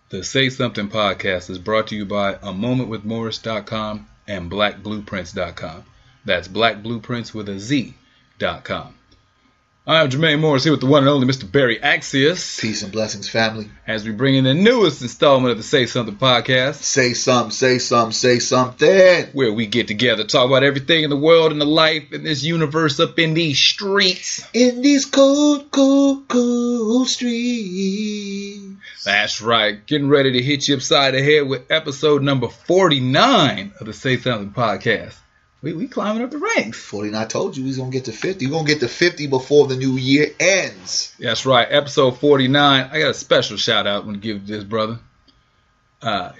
The Say Something podcast is brought to you by amomentwithmorris.com and blackblueprints.com. That's blackblueprints with a Z.com. I'm Jermaine Morris here with the one and only Mr. Barry Accius. Peace and blessings, family. As we bring in the newest installment of the Say Something podcast. Say something, say something, say something. Where we get together, talk about everything in the world and the life in this universe up in these streets. In these cold, cold, cold streets. That's right. Getting ready to hit you upside the head with episode number 49 of the Say Something podcast. We climbing up the ranks. 49, I told you he's going to get to 50. You're going to get to 50 before the new year ends. That's right. Episode 49. I got a special shout out I'm going to give this brother.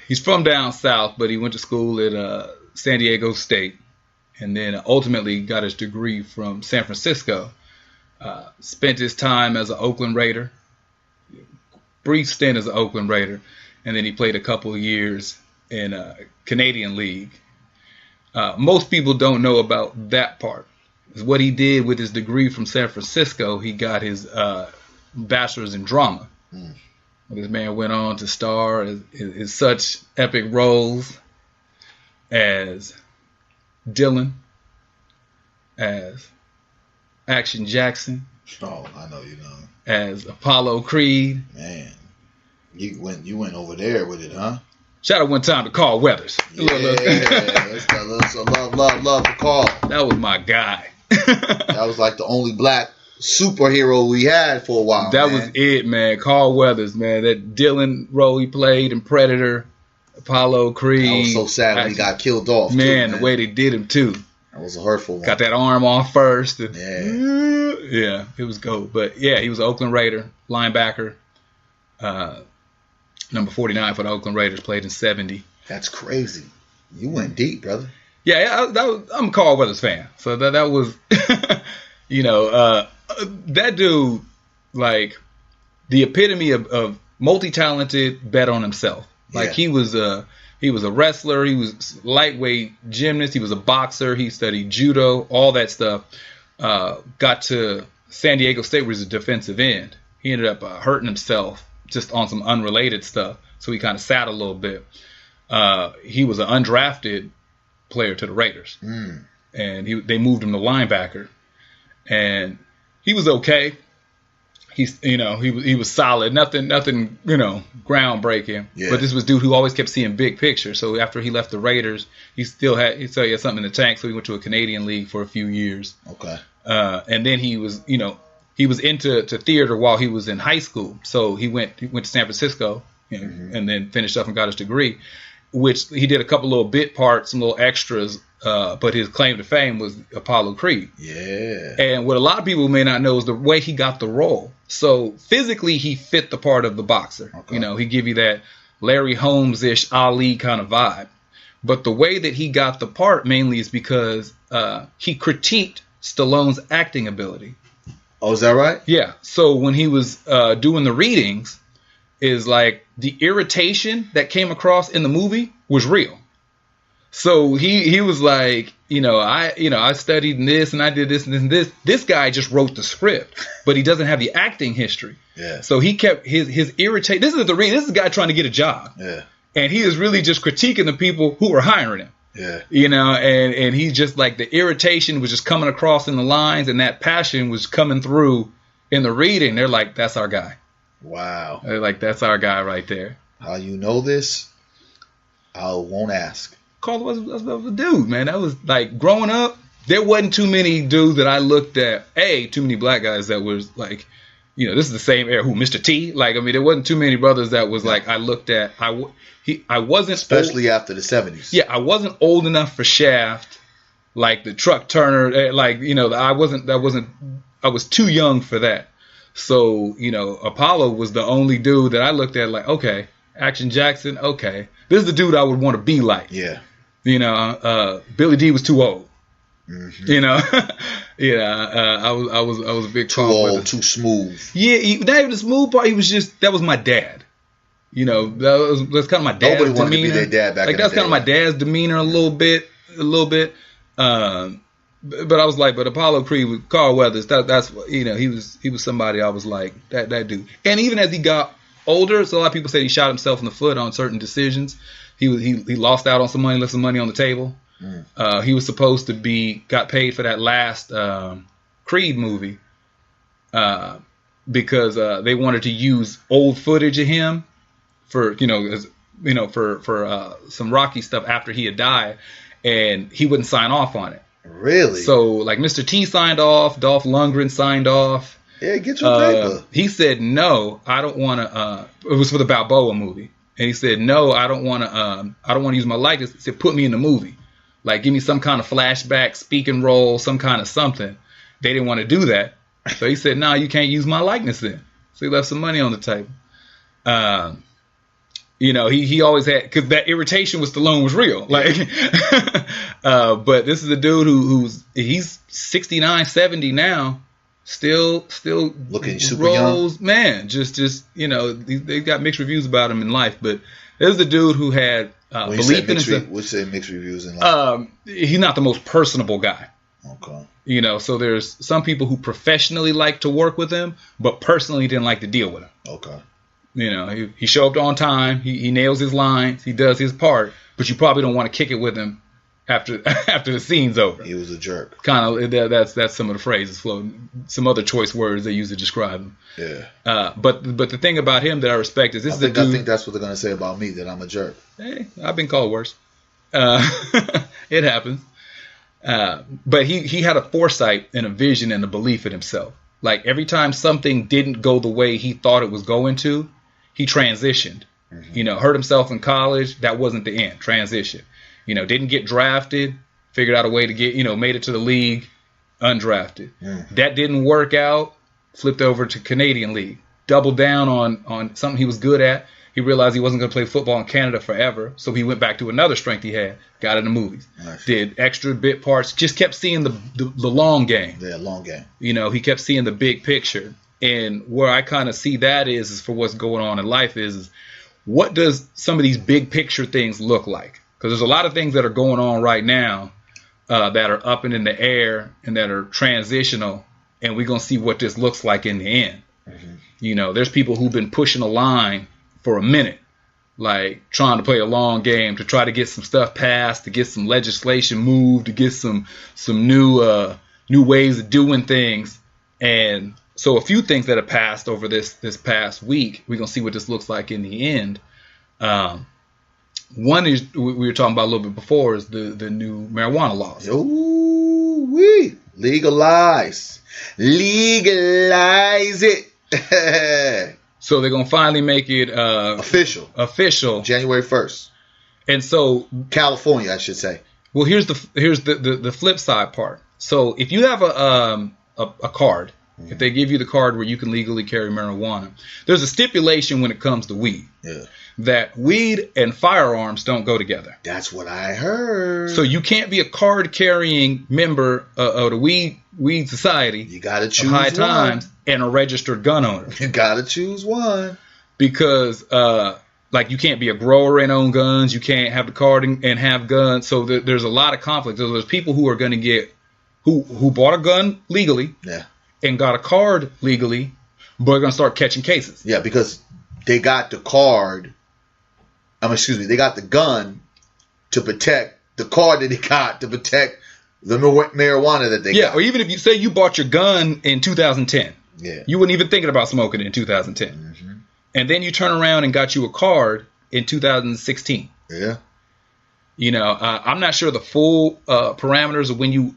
He's from down south, but he went to school at San Diego State. And then ultimately got his degree from San Francisco. Spent his time as an Oakland Raider. Brief stint as an Oakland Raider. And then he played a couple of years in Canadian League. Most people don't know about that part. What he did with his degree from San Francisco, he got his bachelor's in drama. This man went on to star in such epic roles as Dylan, as Action Jackson. Oh, I know you know. As Apollo Creed. Man, you went over there with it, huh? Shout out one time to Carl Weathers. Yeah, that's love to Carl. That was my guy. That was like the only black superhero we had for a while. That was it, man. Carl Weathers, man. That Dylan role he played in Predator, Apollo Creed. I was so sad when he got killed off. Man, the way they did him too. That was a hurtful one. Got that arm off first. And, yeah, it was gold. But yeah, he was an Oakland Raider, linebacker. Number 49 for the Oakland Raiders, played in 70. That's crazy. You went deep, brother. Yeah, I'm a Carl Weathers fan. So that was, that dude, like, the epitome of multi-talented, bet on himself. Like, he was a wrestler, he was lightweight gymnast, he was a boxer, he studied judo, all that stuff. Got to San Diego State where he was a defensive end. He ended up hurting himself just on some unrelated stuff. So he kind of sat a little bit. He was an undrafted player to the Raiders. And they moved him to linebacker. And he was okay. He was solid. Nothing, groundbreaking. Yeah. But this was a dude who always kept seeing big picture. So after he left the Raiders, he had something in the tank. So he went to a Canadian league for a few years. Okay. And then he was into theater while he was in high school. So he went to San Francisco and then finished up and got his degree, which he did a couple little bit parts, some little extras. But his claim to fame was Apollo Creed. Yeah. And what a lot of people may not know is the way he got the role. So physically, he fit the part of the boxer. Okay. He give you that Larry Holmes-ish Ali kind of vibe. But the way that he got the part mainly is because he critiqued Stallone's acting ability. Oh, is that right? Yeah. So when he was doing the readings, is like the irritation that came across in the movie was real. So he was like, I studied this and I did this and this and this. This guy just wrote the script, but he doesn't have the acting history. Yeah. So he kept his irritation. This is the guy trying to get a job. Yeah. And he is really just critiquing the people who are hiring him. Yeah. And he just like the irritation was just coming across in the lines, and that passion was coming through in the reading. They're like, that's our guy. Wow. They're like, that's our guy right there. How you know this? I won't ask. Carl was a dude, man. That was like growing up. There wasn't too many dudes that I looked at. Too many black guys that was like, this is the same era. Who, Mr. T? Like, I mean, there wasn't too many brothers that was like I looked at. I wasn't especially after the 70s. Yeah, I wasn't old enough for Shaft, like the Truck Turner. Like I was too young for that. So Apollo was the only dude that I looked at like, okay, Action Jackson. Okay, this is the dude I would want to be like. Yeah. Billy D was too old. Mm-hmm. I was a big too old, too smooth. Yeah, not even the smooth part. He was just that was my dad. That's kind of my dad's Nobody wanted demeanor. to be their dad back in the day. That's kind of my dad's demeanor a little bit. But I was like, but Apollo Creed with Carl Weathers, that's he was somebody I was like that dude. And even as he got older, so a lot of people said he shot himself in the foot on certain decisions. He lost out on some money, left some money on the table. He was supposed to got paid for that last Creed movie because they wanted to use old footage of him for for some Rocky stuff after he had died, and he wouldn't sign off on it. Really? So like Mr. T signed off, Dolph Lundgren signed off. Yeah, get your paper. He said no, I don't want to. It was for the Balboa movie, and he said no, I don't want to. I don't want to use my likeness. He said put me in the movie, like give me some kind of flashback, speaking role, some kind of something. They didn't want to do that, so he said no, you can't use my likeness then. So he left some money on the table. He always had, because that irritation with Stallone was real. Like, but this is a dude he's 69, 70 now, still looking super young. Man, just they've got mixed reviews about him in life. But this is a dude who had belief in himself. Would say mixed reviews in life? He's not the most personable guy. Okay. So there's some people who professionally like to work with him, but personally didn't like to deal with him. Okay. He showed up on time. He nails his lines. He does his part. But you probably don't want to kick it with him after the scene's over. He was a jerk. Kind of. That's some of the phrases floating. Some other choice words they use to describe him. Yeah. But the thing about him that I respect is I think that's what they're gonna say about me, that I'm a jerk. Hey, I've been called worse. It happens. But he had a foresight and a vision and a belief in himself. Like every time something didn't go the way he thought it was going to, he transitioned. Hurt himself in college. That wasn't the end. Transition. Didn't get drafted. Figured out a way to get, made it to the league. Undrafted. That didn't work out. Flipped over to Canadian League. Doubled down on something he was good at. He realized he wasn't going to play football in Canada forever. So he went back to another strength he had. Got into movies. Nice. Did extra bit parts. Just kept seeing the long game. Yeah, long game. He kept seeing the big picture. And where I kind of see that is for what's going on in life is what does some of these big picture things look like? Because there's a lot of things that are going on right now that are up and in the air and that are transitional. And we're going to see what this looks like in the end. There's people who've been pushing a line for a minute, like trying to play a long game to try to get some stuff passed, to get some legislation moved, to get some new ways of doing things. And so a few things that have passed over this past week, we're going to see what this looks like in the end. One is, we were talking about a little bit before, is the new marijuana laws. Ooh-wee. Legalize it. So they're going to finally make it official January 1st. And so California, I should say. Well, here's the flip side part. So if you have a card, if they give you the card where you can legally carry marijuana, there's a stipulation when it comes to weed. Yeah. That weed and firearms don't go together. That's what I heard. So you can't be a card-carrying member of the weed society. You got to choose High Times and a registered gun owner. You got to choose one. Because you can't be a grower and own guns. You can't have the card and have guns. So there's a lot of conflict. So there's people who are going to get who bought a gun legally. Yeah. And got a card legally, but are going to start catching cases. Yeah, because they got the card. They got the gun to protect the card that they got to protect the marijuana that they got. Yeah, or even if you say you bought your gun in 2010. Yeah. You weren't even thinking about smoking it in 2010. Mm-hmm. And then you turn around and got you a card in 2016. Yeah. I'm not sure the full parameters of when you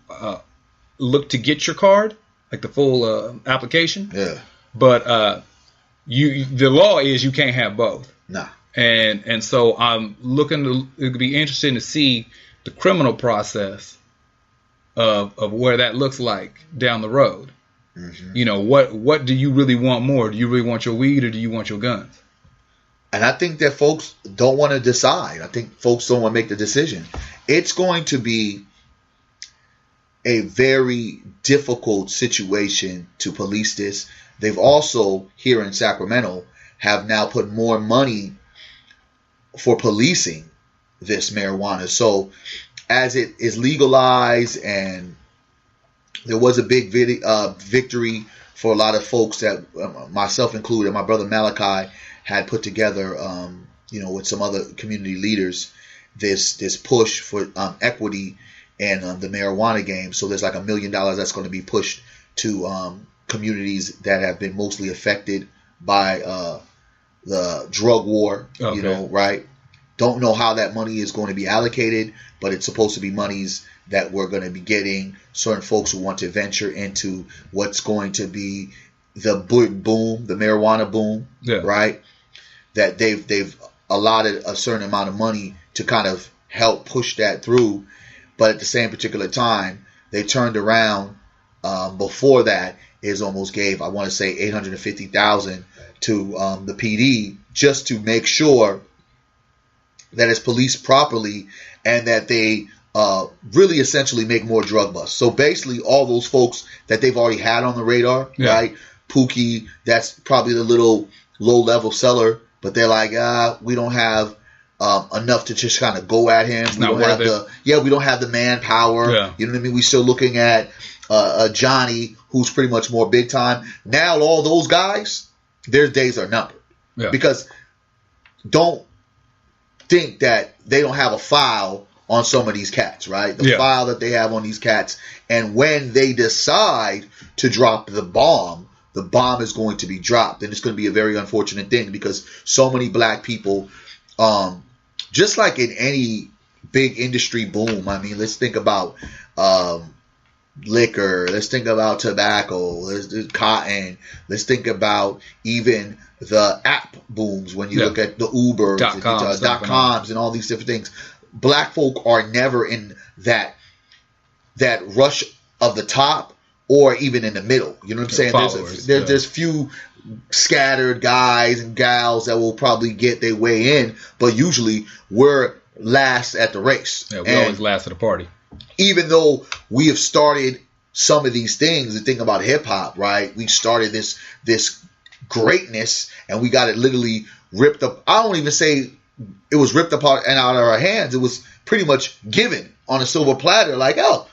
look to get your card, like the full application. Yeah. But the law is you can't have both. Nah. And so I'm looking to, it would be interesting to see the criminal process of where that looks like down the road. Mm-hmm. What do you really want more? Do you really want your weed or do you want your guns? And I think that folks don't want to decide. I think folks don't want to make the decision. It's going to be a very difficult situation to police this. They've also, here in Sacramento, have now put more money for policing this marijuana. So as it is legalized, and there was a big victory for a lot of folks, that myself included, my brother Malachi had put together, with some other community leaders, this push for equity and the marijuana game. So there's like $1 million that's going to be pushed to communities that have been mostly affected by the drug war. Okay. Right? Don't know how that money is going to be allocated, but it's supposed to be monies that we're going to be getting certain folks who want to venture into what's going to be the boom, the marijuana boom, right? That they've allotted a certain amount of money to kind of help push that through. But at the same particular time, they turned around before that is almost gave, I want to say, $850,000 to the PD just to make sure that it's policed properly and that they really essentially make more drug busts. So basically all those folks that they've already had on the radar, right? Pookie, that's probably the little low-level seller, but they're like, we don't have enough to just kind of go at him. We don't have the manpower. Yeah. You know what I mean? We're still looking at Johnny, who's pretty much more big time. Now all those guys, their days are numbered. Yeah. Because don't think that they don't have a file on some of these cats, right? The file that they have on these cats. And when they decide to drop the bomb is going to be dropped. And it's going to be a very unfortunate thing because so many black people, just like in any big industry boom, I mean, let's think about liquor, let's think about tobacco, let's cotton, let's think about even the app booms when you look at the Ubers, .coms and all these different things. Black folk are never in that rush of the top or even in the middle. You know what I'm saying? There's few scattered guys and gals that will probably get their way in, but usually we're last at the race. Yeah, we always last at the party. Even though we have started some of these things, the thing about hip hop, right? We started this greatness and we got it literally ripped up. I don't even say it was ripped apart and out of our hands. It was pretty much given on a silver platter, like, oh,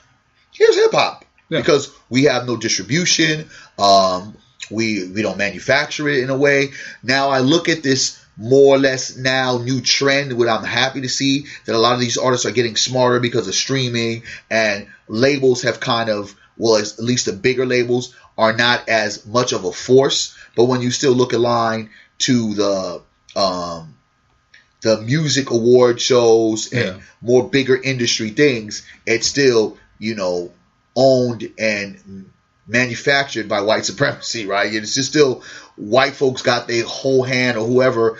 here's hip hop. Yeah. Because we have no distribution. We don't manufacture it in a way. Now I look at this more or less now new trend, what I'm happy to see, that a lot of these artists are getting smarter because of streaming, and labels have kind of, well, at least the bigger labels are not as much of a force. But when you still look aligned to the music award shows and more bigger industry things, it's still, owned and manufactured by white supremacy, right? It's just still white folks got their whole hand, or whoever,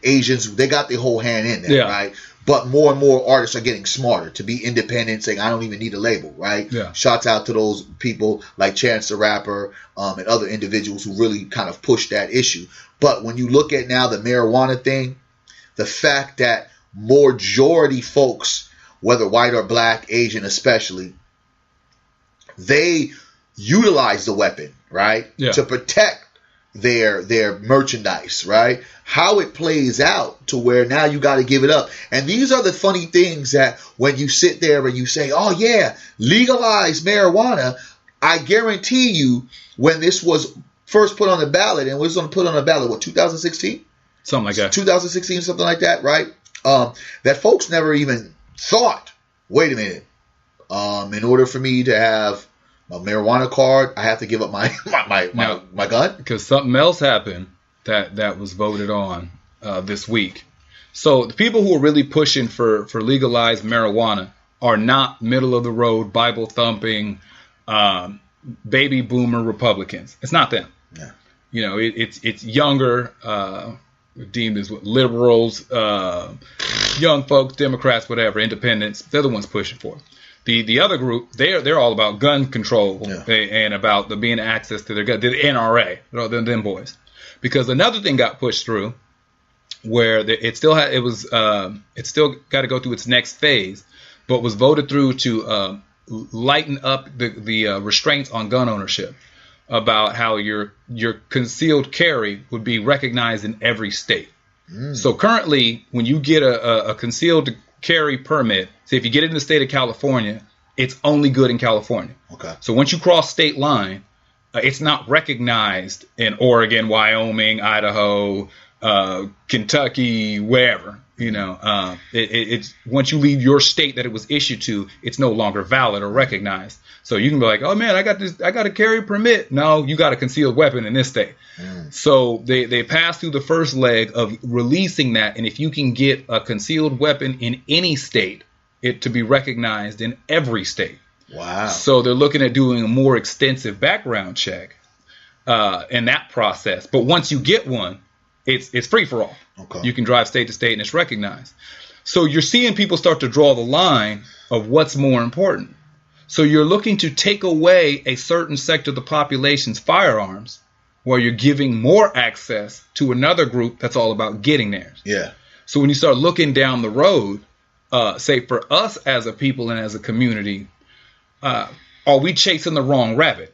Asians, they got their whole hand in there, right? But more and more artists are getting smarter to be independent, saying, I don't even need a label, right? Yeah. Shouts out to those people like Chance the Rapper and other individuals who really kind of push that issue. But when you look at now the marijuana thing, the fact that majority folks, whether white or black, Asian especially, they utilize the weapon, right? Yeah. To protect their merchandise, right? How it plays out to where now you got to give it up. And these are the funny things that when you sit there and you say, oh yeah, legalize marijuana, I guarantee you when this was first put on the ballot, and was going to put on the ballot, what, 2016? Something like that. 2016, something like that, right? That folks never even thought, wait a minute, in order for me to have a marijuana card, I have to give up my gun? Because something else happened that was voted on this week. So the people who are really pushing for legalized marijuana are not middle of the road, Bible thumping, baby boomer Republicans. It's not them. Yeah. It's younger, deemed as liberals, young folks, Democrats, whatever, independents. They're the ones pushing for it. The other group, they're all about gun control and about the being access to their gun, the NRA, them boys. Because another thing got pushed through, where it still got to go through its next phase, but was voted through to lighten up the restraints on gun ownership, about how your concealed carry would be recognized in every state. So currently, when you get a concealed carry permit, say if you get it in the state of California, it's only good in California. Okay. So once you cross state line, it's not recognized in Oregon, Wyoming, Idaho, Kentucky, wherever. It's once you leave your state that it was issued to, it's no longer valid or recognized. So you can be like, oh man, I got a carry permit. No, you got a concealed weapon in this state. So they pass through the first leg of releasing that, and if you can get a concealed weapon in any state, it to be recognized in every state. Wow. So they're looking at doing a more extensive background check in that process. But once you get one, it's free for all. Okay. You can drive state to state and it's recognized. So you're seeing people start to draw the line of what's more important. So you're looking to take away a certain sector of the population's firearms while you're giving more access to another group that's all about getting theirs. Yeah. So when you start looking down the road, say for us as a people and as a community, are we chasing the wrong rabbit?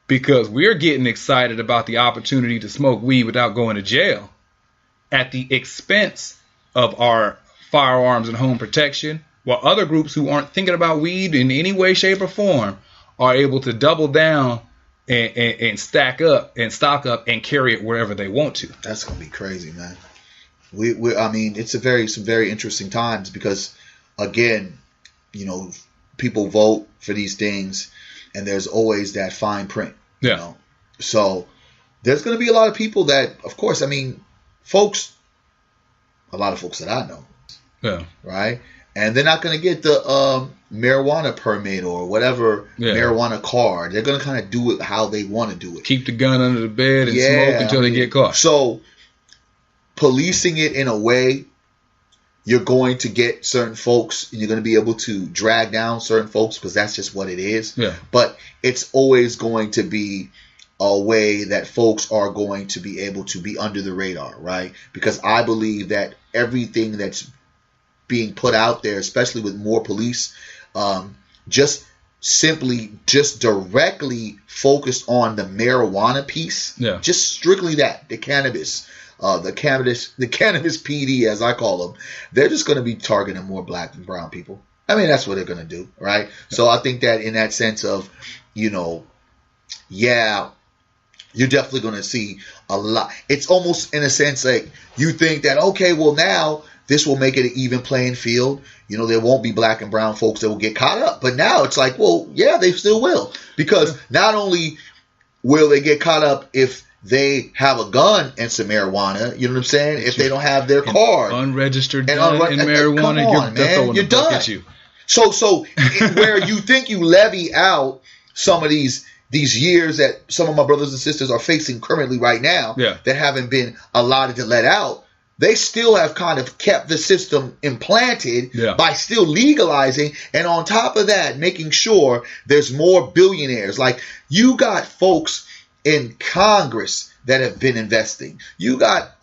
Because we're getting excited about the opportunity to smoke weed without going to jail at the expense of our firearms and home protection, while other groups who aren't thinking about weed in any way, shape, or form are able to double down and stack up and stock up and carry it wherever they want to. That's gonna be crazy, man. I mean, it's some very interesting times because, again, people vote for these things, and there's always that fine print. Yeah. So there's gonna be a lot of people that, of course, I mean, a lot of folks that I know. Yeah. Right? And they're not going to get the marijuana permit or whatever marijuana card. They're going to kind of do it how they want to do it. Keep the gun under the bed and smoke until they get caught. So policing it in a way, you're going to get certain folks and you're going to be able to drag down certain folks because that's just what it is. Yeah. But it's always going to be a way that folks are going to be able to be under the radar, right? Because I believe that everything that's being put out there, especially with more police, just directly focused on the marijuana piece. Yeah. Just strictly that, the cannabis PD, as I call them. They're just going to be targeting more black and brown people. I mean, that's what they're going to do, right? Yeah. So I think that in that sense of, you're definitely going to see a lot. It's almost in a sense like you think that, okay, well now this will make it an even playing field. There won't be black and brown folks that will get caught up. But now it's like, well, yeah, they still will. Because not only will they get caught up if they have a gun and some marijuana, you know what I'm saying? If they don't have their card. Unregistered gun and marijuana, you're done. At you. So where you think you levy out some of these years that some of my brothers and sisters are facing currently right now that haven't been allotted to let out, they still have kind of kept the system implanted by still legalizing, and on top of that, making sure there's more billionaires. Like, you got folks in Congress that have been investing. You got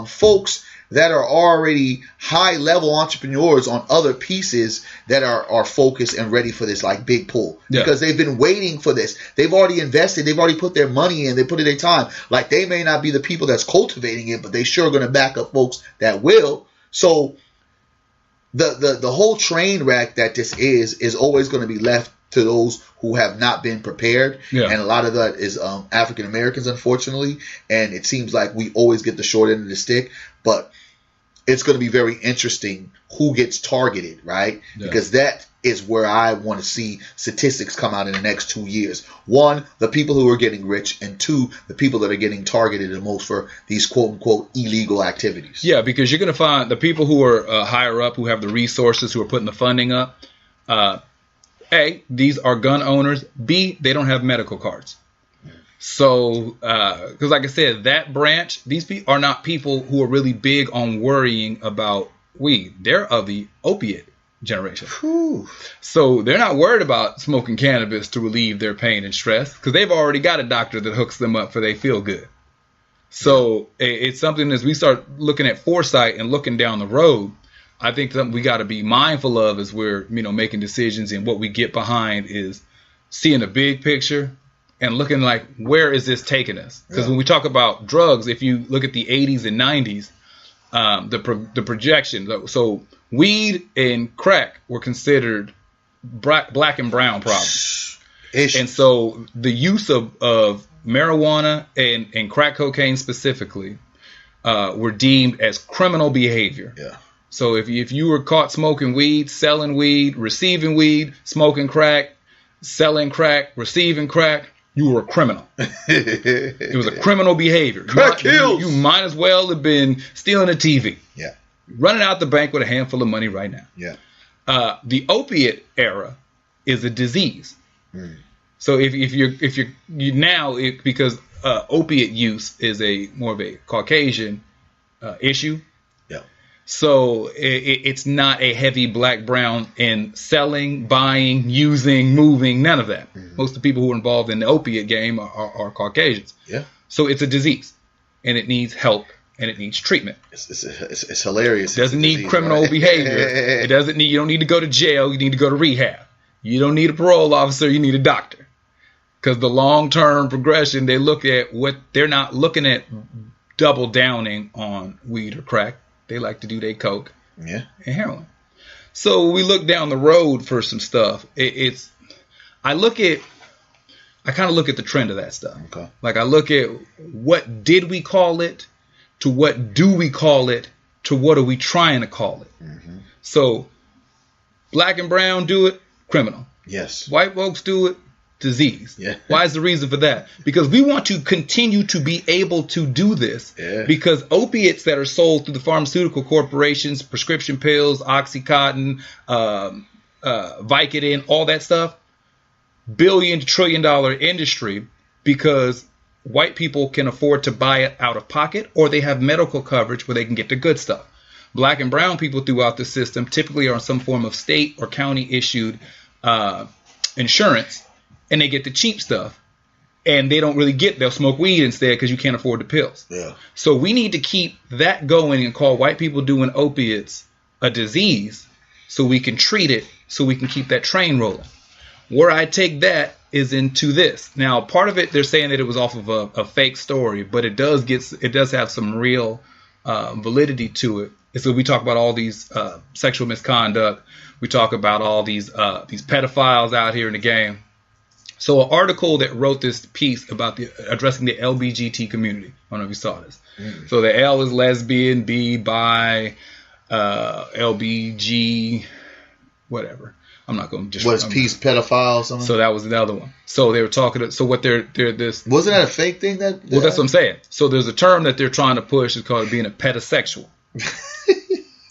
folks that are already high-level entrepreneurs on other pieces that are focused and ready for this, like, big pull. Because they've been waiting for this. They've already invested. They've already put their money in. They put in their time. Like, they may not be the people that's cultivating it, but they sure are going to back up folks that will. So the whole train wreck that this is always going to be left to those who have not been prepared. And a lot of that is African Americans, unfortunately. And it seems like we always get the short end of the stick. But it's going to be very interesting who gets targeted, right? Because that is where I want to see statistics come out in the next 2 years. One, the people who are getting rich, and two, the people that are getting targeted the most for these quote-unquote illegal activities. Yeah, because you're going to find the people who are higher up, who have the resources, who are putting the funding up. A, these are gun owners. B, they don't have medical cards. So, because like I said, that branch, these people are not people who are really big on worrying about weed. They're of the opiate generation. Whew. So they're not worried about smoking cannabis to relieve their pain and stress because they've already got a doctor that hooks them up for they feel good. So it's something as we start looking at foresight and looking down the road, I think something we got to be mindful of as we're, making decisions, and what we get behind is seeing the big picture and looking like, where is this taking us? Because when we talk about drugs, if you look at the 80s and 90s, the projection, so weed and crack were considered black and brown problems. And so the use of marijuana and crack cocaine specifically were deemed as criminal behavior. Yeah. So if you were caught smoking weed, selling weed, receiving weed, smoking crack, selling crack, receiving crack, you were a criminal. It was a criminal behavior. Crack kills. You might as well have been stealing a TV. Yeah. Running out the bank with a handful of money right now. Yeah. The opiate era is a disease. Mm. So because opiate use is more of a Caucasian issue. Yeah. So it's not a heavy black brown in selling, buying, using, moving, none of that. Mm-hmm. Most of the people who are involved in the opiate game are Caucasians. Yeah. So it's a disease, and it needs help, and it needs treatment. It's hilarious. It doesn't need criminal behavior. It doesn't need. You don't need to go to jail. You need to go to rehab. You don't need a parole officer. You need a doctor. Because the long-term progression, they look at what they're not looking at double downing on weed or crack. They like to do their coke and heroin. So we look down the road for some stuff. I kind of look at the trend of that stuff. Okay. Like I look at what did we call it, to what do we call it, to what are we trying to call it. Mm-hmm. So black and brown do it, criminal. Yes. White folks do it, disease. Yeah. Why is the reason for that? Because we want to continue to be able to do this. Yeah. Because opiates that are sold through the pharmaceutical corporations, prescription pills, Oxycontin, Vicodin, all that stuff, $1 trillion industry, because white people can afford to buy it out of pocket, or they have medical coverage where they can get the good stuff. Black and brown people throughout the system typically are on some form of state or county issued insurance, and they get the cheap stuff, and they'll smoke weed instead because you can't afford the pills. Yeah. So we need to keep that going and call white people doing opiates a disease so we can treat it, so we can keep that train rolling. Where I take that is into this. Now, part of it, they're saying that it was off of a fake story, but it does have some real validity to it. And so we talk about all these sexual misconduct. We talk about all these pedophiles out here in the game. So an article that wrote this piece about addressing the LBGT community. I don't know if you saw this. Mm. So the L is lesbian, B, bi, LBG, whatever. I'm not going to just... Was peace pedophile or something? So that was another one. So they were talking... So what they're this... Wasn't that a fake thing? Well, that's what I'm saying. So there's a term that they're trying to push. It's called being a pedosexual.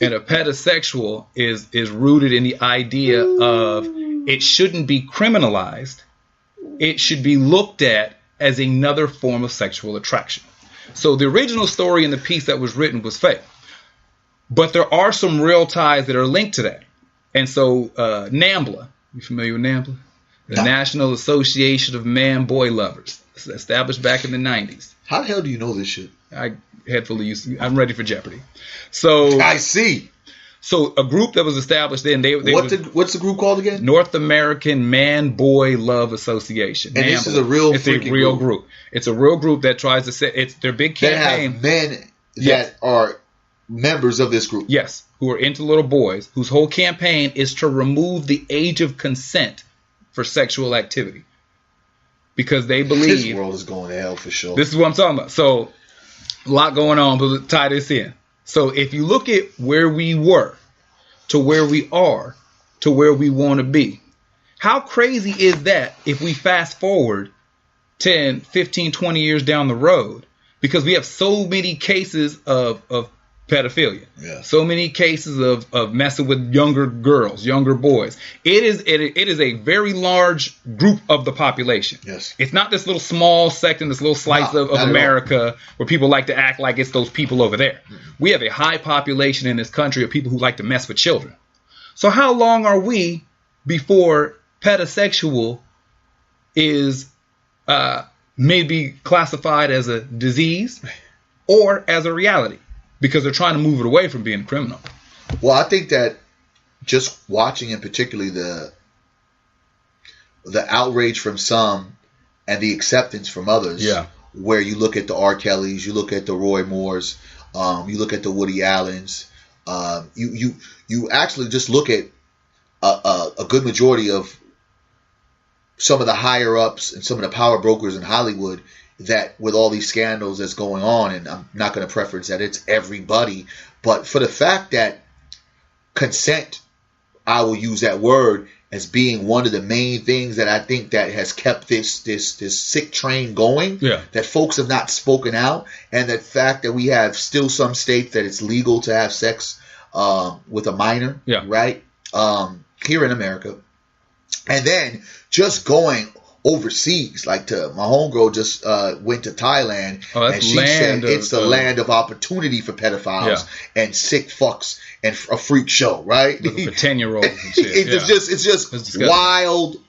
And a pedosexual is rooted in the idea of it shouldn't be criminalized. It should be looked at as another form of sexual attraction. So the original story in the piece that was written was fake. But there are some real ties that are linked to that. And so NAMBLA, you familiar with NAMBLA? The National Association of Man-Boy Lovers. It's established back in the 90s. How the hell do you know this shit? I'm ready for Jeopardy. So I see. So a group that was established then, what's the group called again? North American Man-Boy Love Association. And NAMBLA. This is a real It's a real group. It's a real group that tries to say it's their big campaign. They have men that are members of this group. Yes, who are into little boys, whose whole campaign is to remove the age of consent for sexual activity. Because they believe... This world is going to hell for sure. This is what I'm talking about. So, a lot going on, but let's tie this in. So, if you look at where we were, to where we are, to where we want to be, how crazy is that if we fast forward 10, 15, 20 years down the road? Because we have so many cases of pedophilia. Yeah. So many cases of messing with younger girls, younger boys. It is a very large group of the population. Yes. It's not this little small section, this little slice of America where people like to act like it's those people over there. Mm-hmm. We have a high population in this country of people who like to mess with children. So how long are we before pedosexual is maybe classified as a disease or as a reality? Because they're trying to move it away from being criminal. Well, I think that just watching, and particularly the outrage from some and the acceptance from others, where you look at the R. Kellys, you look at the Roy Moores, you look at the Woody Allens, you actually just look at a good majority of some of the higher ups and some of the power brokers in Hollywood. that with all these scandals that's going on, and I'm not going to preference that it's everybody, but for the fact that consent, I will use that word as being one of the main things that I think that has kept this sick train going. Yeah. That folks have not spoken out, and the fact that we have still some states that it's legal to have sex with a minor. Yeah. Right. Here in America, and then just going overseas, like to my homegirl just went to Thailand, and she said it's the land of opportunity for pedophiles and sick fucks and a freak show, right? For 10-year-olds and shit. It's just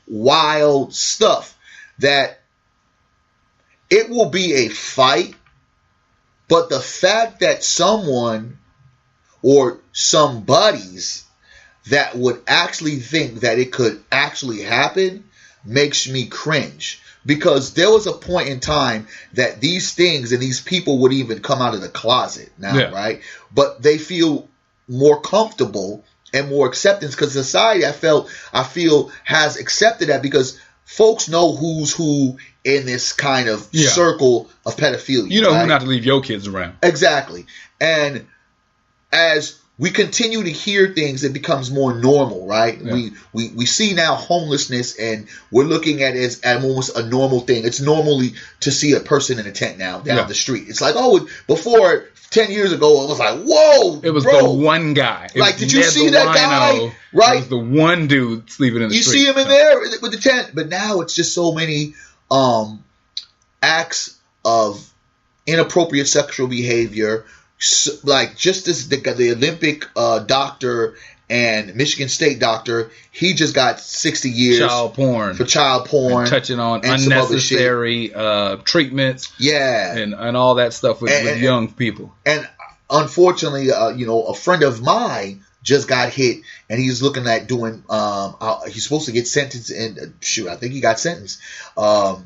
wild stuff that it will be a fight, but the fact that someone or somebody's that would actually think that it could actually happen makes me cringe, because there was a point in time that these things and these people would even come out of the closet now, right? But they feel more comfortable and more acceptance because society, I feel has accepted that, because folks know who's who in this kind of circle of pedophilia. You know, right? Who not to leave your kids around. Exactly. And as we continue to hear things, it becomes more normal, right? Yeah. We see now homelessness, and we're looking at it as almost a normal thing. It's normally to see a person in a tent now down the street. It's like, before 10 years ago, it was like, whoa, it was the one guy. Like, did you see that guy? Right? It was the one dude sleeping in the street. You see him in there with the tent. But now it's just so many acts of inappropriate sexual behavior. Like just this, the Olympic doctor and Michigan State doctor, he just got 60 years for child porn, and touching on unnecessary treatments, and all that stuff with young people. And unfortunately, a friend of mine just got hit, and he's looking at doing. He's supposed to get sentenced, and I think he got sentenced. For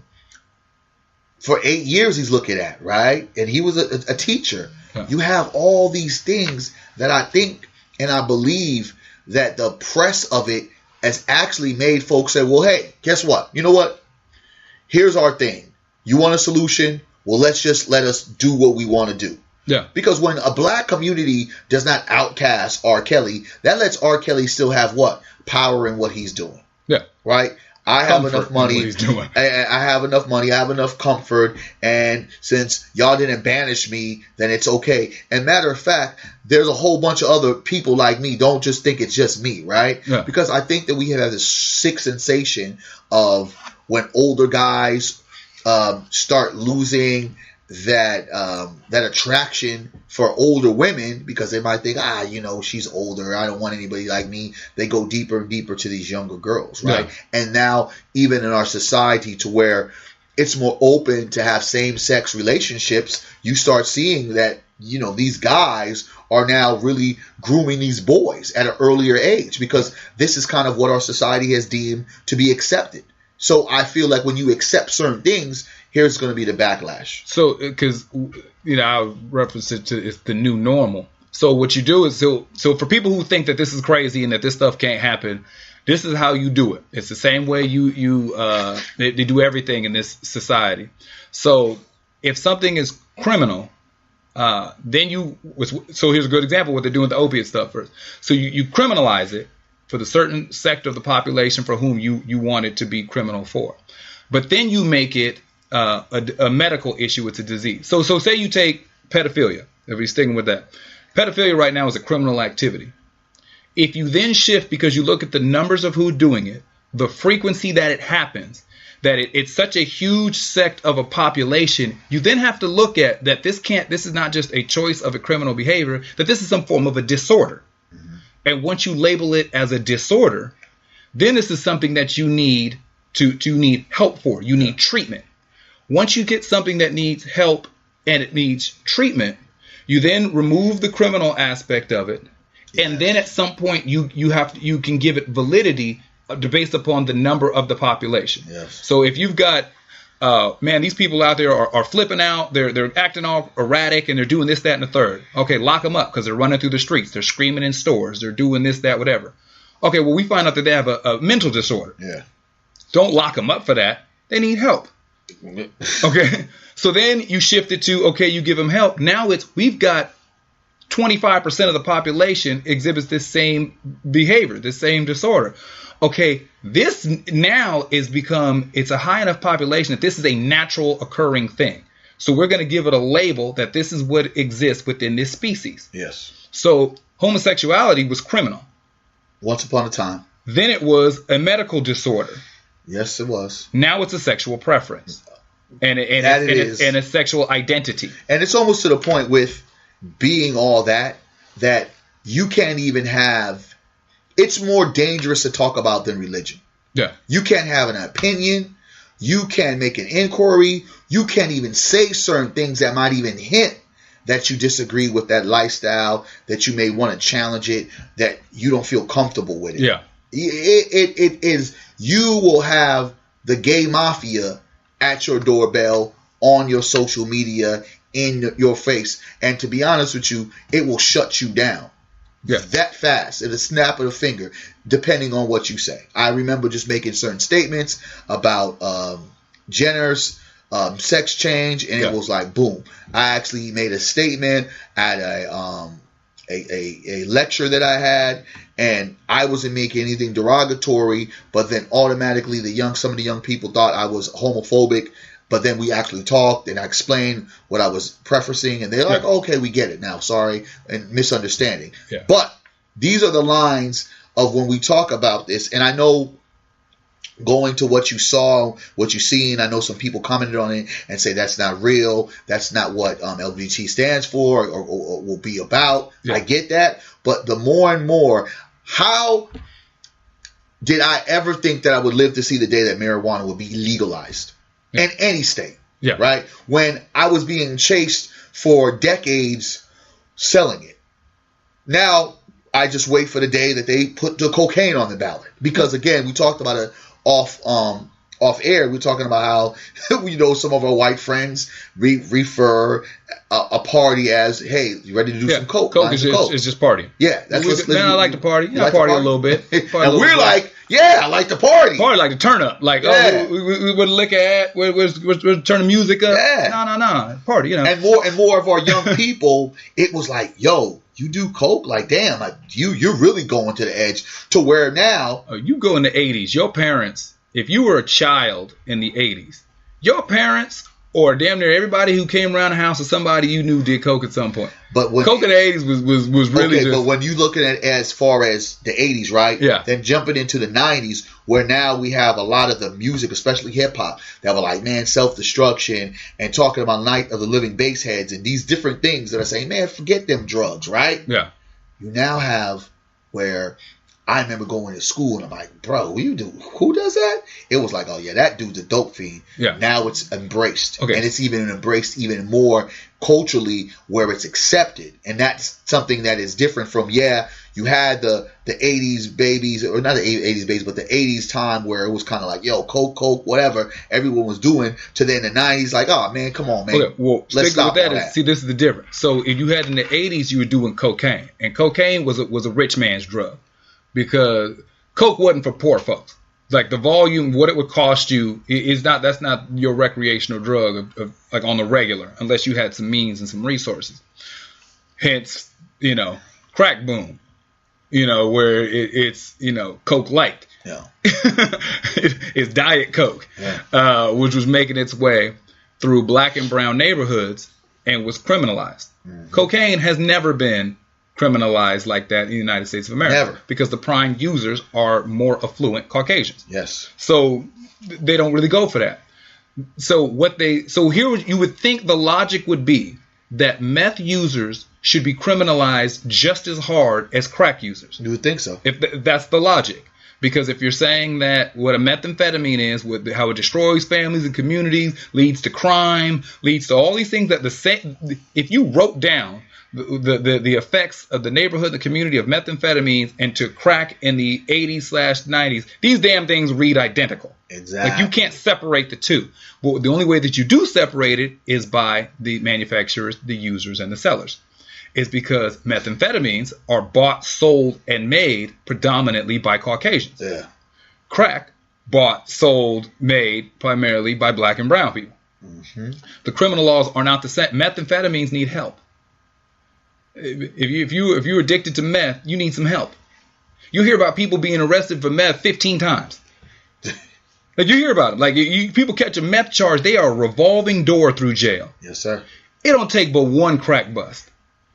8 years, he's looking at, right, and he was a teacher. You have all these things that I think and I believe that the press of it has actually made folks say, well, hey, guess what? You know what? Here's our thing. You want a solution? Well, let us do what we want to do. Yeah. Because when a black community does not outcast R. Kelly, that lets R. Kelly still have what? Power in what he's doing. Yeah. Right? I have enough money. I have enough money. I have enough comfort. And since y'all didn't banish me, then it's okay. And matter of fact, there's a whole bunch of other people like me. Don't just think it's just me, right? Yeah. Because I think that we have this sick sensation of when older guys start losing that attraction for older women, because they might think, she's older, I don't want anybody like me. They go deeper and deeper to these younger girls, right? Yeah. And now even in our society, to where it's more open to have same-sex relationships, you start seeing that these guys are now really grooming these boys at an earlier age, because this is kind of what our society has deemed to be accepted. So I feel like when you accept certain things, here's going to be the backlash. So, because, I'll reference it to it's the new normal. So what you do is, so for people who think that this is crazy and that this stuff can't happen, this is how you do it. It's the same way they do everything in this society. So if something is criminal, then so here's a good example of what they're doing with the opiate stuff first. So you criminalize it for the certain sector of the population for whom you want it to be criminal for. But then you make it a medical issue. It's a disease. So say you take pedophilia, if we're sticking with that. Pedophilia right now is a criminal activity. If you then shift, because you look at the numbers of who's doing it, the frequency that it happens, that it's such a huge sect of a population, you then have to look at that this is not just a choice of a criminal behavior, that this is some form of a disorder. Mm-hmm. And once you label it as a disorder, then this is something that you need to need help for. You need treatment. Once you get something that needs help and it needs treatment, you then remove the criminal aspect of it. Yes. And then at some point you can give it validity based upon the number of the population. Yes. So if you've got, these people out there are flipping out, they're acting all erratic, and they're doing this, that, and the third. Okay, lock them up because they're running through the streets. They're screaming in stores. They're doing this, that, whatever. Okay, well, we find out that they have a mental disorder. Yeah. Don't lock them up for that. They need help. Okay. So then you shift it to, okay, you give them help. Now we've got 25% of the population exhibits this same behavior, this same disorder. Okay, this now it's a high enough population that this is a natural occurring thing. So we're going to give it a label that this is what exists within this species. Yes. So homosexuality was criminal. Once upon a time. Then it was a medical disorder. Yes, it was. Now it's a sexual preference. And a sexual identity. And it's almost to the point with being all that you can't even have. It's more dangerous to talk about than religion. Yeah. You can't have an opinion. You can't make an inquiry. You can't even say certain things that might even hint that you disagree with that lifestyle, that you may want to challenge it, that you don't feel comfortable with it. Yeah. It is. You will have the gay mafia at your doorbell, on your social media, in your face. And to be honest with you, it will shut you down. Yeah. That fast, at a snap of the finger, depending on what you say. I remember just making certain statements about Jenner's sex change, and it was like, boom. I actually made a statement at a lecture that I had, and I wasn't making anything derogatory, but then automatically some of the young people thought I was homophobic. But then we actually talked, and I explained what I was prefacing, and they're like, okay, we get it now. Sorry, and misunderstanding. Yeah. But these are the lines of when we talk about this. And I know, going to what you saw, what you've seen, I know some people commented on it and say that's not real. That's not what LGBT stands for or will be about. Yeah. I get that. But the more and more, how did I ever think that I would live to see the day that marijuana would be legalized? In any state, right? When I was being chased for decades selling it. Now, I just wait for the day that they put the cocaine on the ballot. Because, again, we talked about it off air. We're talking about how, some of our white friends refer a party as, hey, you ready to do some coke? Coke is just party. Yeah. That's man, I like to party. I party a little bit. And we're like, yeah, I like to party. Party like to turn up. Like, we would look at, we're turning music up. Yeah. No. Party, And more of our young people, it was like, yo, you do coke? Like, damn, like you're really going to the edge to where now. You go in the 80s, your parents, if you were a child in the 80s, your parents or damn near everybody who came around the house or somebody you knew did coke at some point. But coke in the 80s was really just... But when you look at it as far as the 80s, right? Yeah. Then jumping into the 90s, where now we have a lot of the music, especially hip-hop, that were like, man, self-destruction and talking about Night of the Living Bassheads and these different things that are saying, man, forget them drugs, right? Yeah. You now have where... I remember going to school and I'm like, bro, who does that? It was like, oh yeah, that dude's a dope fiend. Yeah. Now it's embraced. Okay. And it's even embraced even more culturally where it's accepted. And that's something that is different from, you had the 80s babies, or not the 80s babies, but the 80s time where it was kind of like, yo, coke, whatever everyone was doing, to then the 90s, like, oh man, come on, man. Okay, well, let's stop with that. See, this is the difference. So if you had in the 80s, you were doing cocaine, and cocaine was a rich man's drug. Because coke wasn't for poor folks. Like the volume, what it would cost you that's not your recreational drug of like on the regular, unless you had some means and some resources. Hence, crack boom, where it's, Coke Light. Yeah. It's Diet Coke, which was making its way through black and brown neighborhoods and was criminalized. Mm-hmm. Cocaine has never been criminalized like that in the United States of America. Never. Because the prime users are more affluent Caucasians. Yes. So they don't really go for that. So here you would think the logic would be that meth users should be criminalized just as hard as crack users. You would think so. If that's the logic. Because if you're saying that what a methamphetamine is, how it destroys families and communities, leads to crime, leads to all these things if you wrote down the effects of the neighborhood, the community of methamphetamines and to crack in the 80s/90s, these damn things read identical. Exactly. Like you can't separate the two. Well, the only way that you do separate it is by the manufacturers, the users, and the sellers. It's because methamphetamines are bought, sold, and made predominantly by Caucasians. Yeah. Crack bought, sold, made primarily by black and brown people. Mm-hmm. The criminal laws are not the same. Methamphetamines need help. If you're addicted to meth, you need some help. You hear about people being arrested for meth 15 times. Like you hear about it. Like people catch a meth charge, they are a revolving door through jail. Yes, sir. It don't take but one crack bust,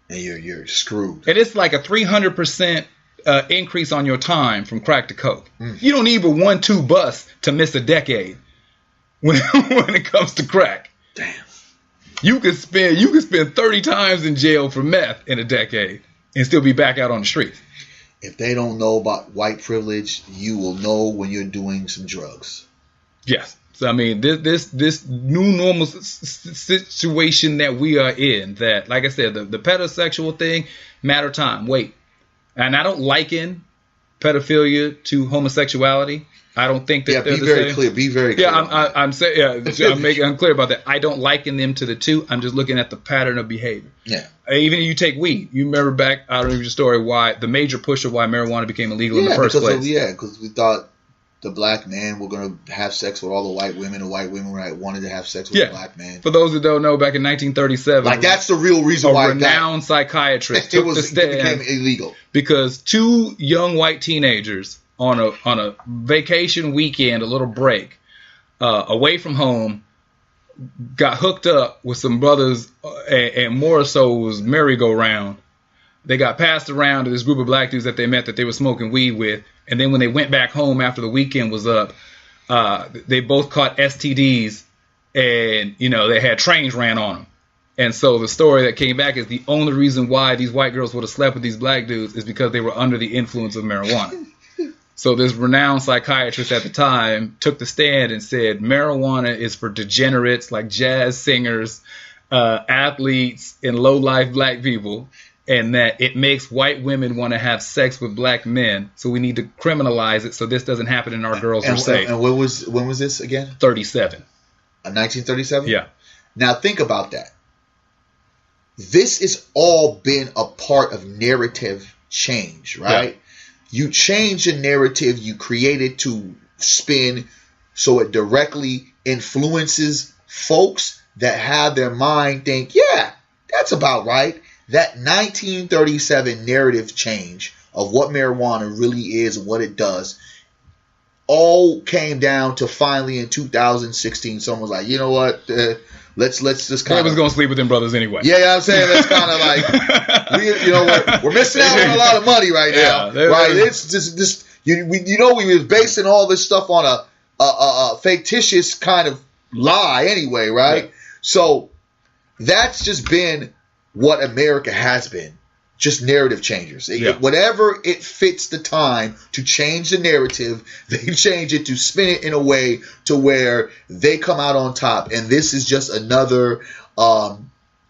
and you're screwed. And it's like a 300% increase on your time from crack to coke. You don't need but 1-2 busts to miss a decade when it comes to crack. Damn. You could spend 30 times in jail for meth in a decade and still be back out on the streets. If they don't know about white privilege, you will know when you're doing some drugs. Yes. So I mean, this new normal situation that we are in, that, like I said, the pedosexual thing, matter of time. Wait, and I don't liken pedophilia to homosexuality. I don't think that they're the same. Be very clear. Yeah, I'm saying. Yeah, I'm clear about that. I don't liken them to the two. I'm just looking at the pattern of behavior. Yeah. Even if you take weed, you remember back, I don't know your story, why the major push of why marijuana became illegal in the first place. Because we thought the black man were going to have sex with all the white women. The white women wanted to have sex with the black man. For those who don't know, back in 1937, like that's the real reason why a renowned psychiatrist took the stand. It became illegal because 2 young white teenagers on a vacation weekend, a little break, away from home, got hooked up with some brothers, and more so was merry-go-round. They got passed around to this group of black dudes that they met that they were smoking weed with, and then when they went back home after the weekend was up, they both caught STDs, and they had trains ran on them. And so the story that came back is the only reason why these white girls would have slept with these black dudes is because they were under the influence of marijuana. So this renowned psychiatrist at the time took the stand and said marijuana is for degenerates like jazz singers, athletes, and low-life black people, and that it makes white women want to have sex with black men. So we need to criminalize it so this doesn't happen and our girls are safe. And when was this again? 37. 1937? Yeah. Now think about that. This has all been a part of narrative change, right? Yeah. You change the narrative, you create it to spin so it directly influences folks that have their mind think, yeah, that's about right. That 1937 narrative change of what marijuana really is and what it does all came down to finally in 2016, someone was like, you know what, let's just kind of... They was going to sleep with them brothers anyway. Yeah, I'm saying that's kind of like, we're missing out on a lot of money right now. Right? It's just we was basing all this stuff on a fictitious kind of lie anyway, right? Yeah. So that's just been what America has been. Just narrative changers. Whatever it fits the time to change the narrative, they change it to spin it in a way to where they come out on top. And this is just another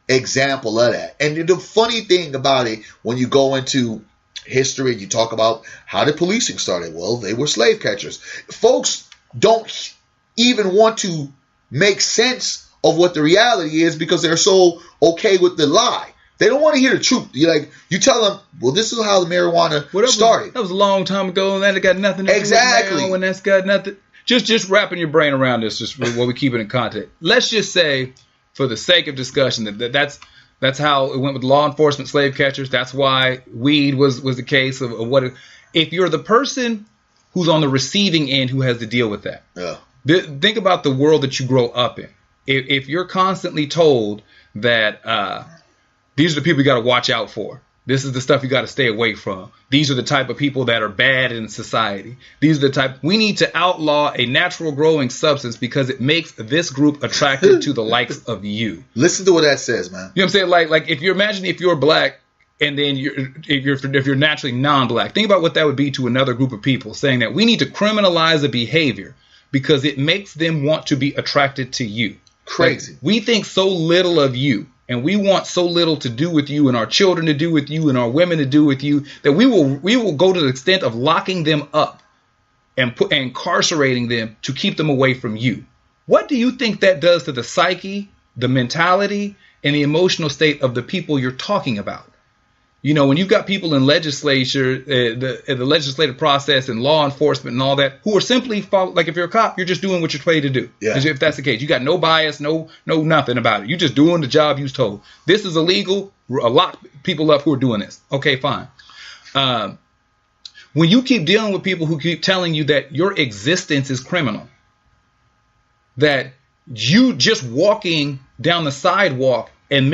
example of that. And the funny thing about it, when you go into history and you talk about how did policing started? Well, they were slave catchers. Folks don't even want to make sense of what the reality is because they're so okay with the lie. They don't want to hear the truth. You tell them, well, this is how the marijuana started. That was a long time ago, and that got nothing to do with now, and that's got nothing. Just wrapping your brain around this, just while we keep it in context. Let's just say, for the sake of discussion, that's how it went with law enforcement, slave catchers. That's why weed was the case of what. If you're the person who's on the receiving end who has to deal with that, think about the world that you grow up in. If you're constantly told that. These are the people you got to watch out for. This is the stuff you got to stay away from. These are the type of people that are bad in society. These are the type. We need to outlaw a natural growing substance because it makes this group attracted to the likes of you. Listen to what that says, man. You know what I'm saying? Like if you're black and then if you're naturally non-black, think about what that would be to another group of people, saying that we need to criminalize a behavior because it makes them want to be attracted to you. Crazy. Like, we think so little of you. And we want so little to do with you and our children to do with you and our women to do with you that we will go to the extent of locking them up and incarcerating them to keep them away from you. What do you think that does to the psyche, the mentality, and the emotional state of the people you're talking about? You know, when you've got people in legislature, the legislative process and law enforcement and all that, who are simply like if you're a cop, you're just doing what you're paid to do. Yeah. If that's the case, you got no bias, no nothing about it. You're just doing the job you're told. This is illegal. Lock people up who are doing this. Okay, fine. When you keep dealing with people who keep telling you that your existence is criminal, that you just walking down the sidewalk and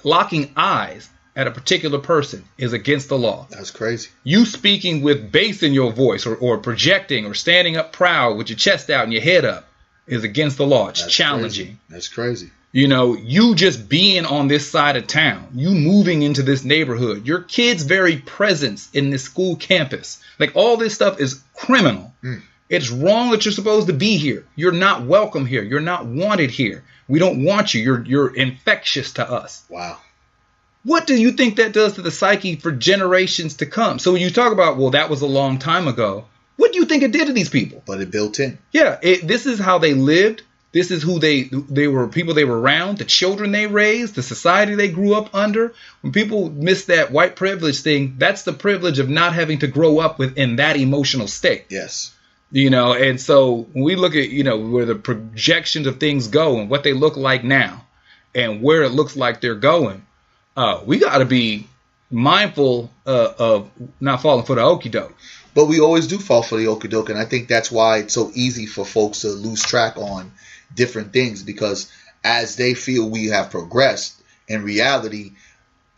locking eyes at a particular person is against the law. That's crazy. You speaking with bass in your voice or projecting or standing up proud with your chest out and your head up is against the law. It's challenging. Crazy. That's crazy. You know, you just being on this side of town, you moving into this neighborhood, your kid's very presence in this school campus, like all this stuff is criminal. It's wrong that you're supposed to be here. You're not welcome here. You're not wanted here. We don't want you. You're infectious to us. Wow. What do you think that does to the psyche for generations to come? So when you talk about, well, that was a long time ago, what do you think it did to these people? But it built in. Yeah, this is how they lived. This is who they were, people they were around, the children they raised, the society they grew up under. When people miss that white privilege thing, that's the privilege of not having to grow up within that emotional state. Yes. You know, and so when we look at, you know, where the projections of things go and what they look like now and where it looks like they're going, we got to be mindful of not falling for the okie doke. But we always do fall for the okie doke, and I think that's why it's so easy for folks to lose track on different things, because as they feel we have progressed, in reality,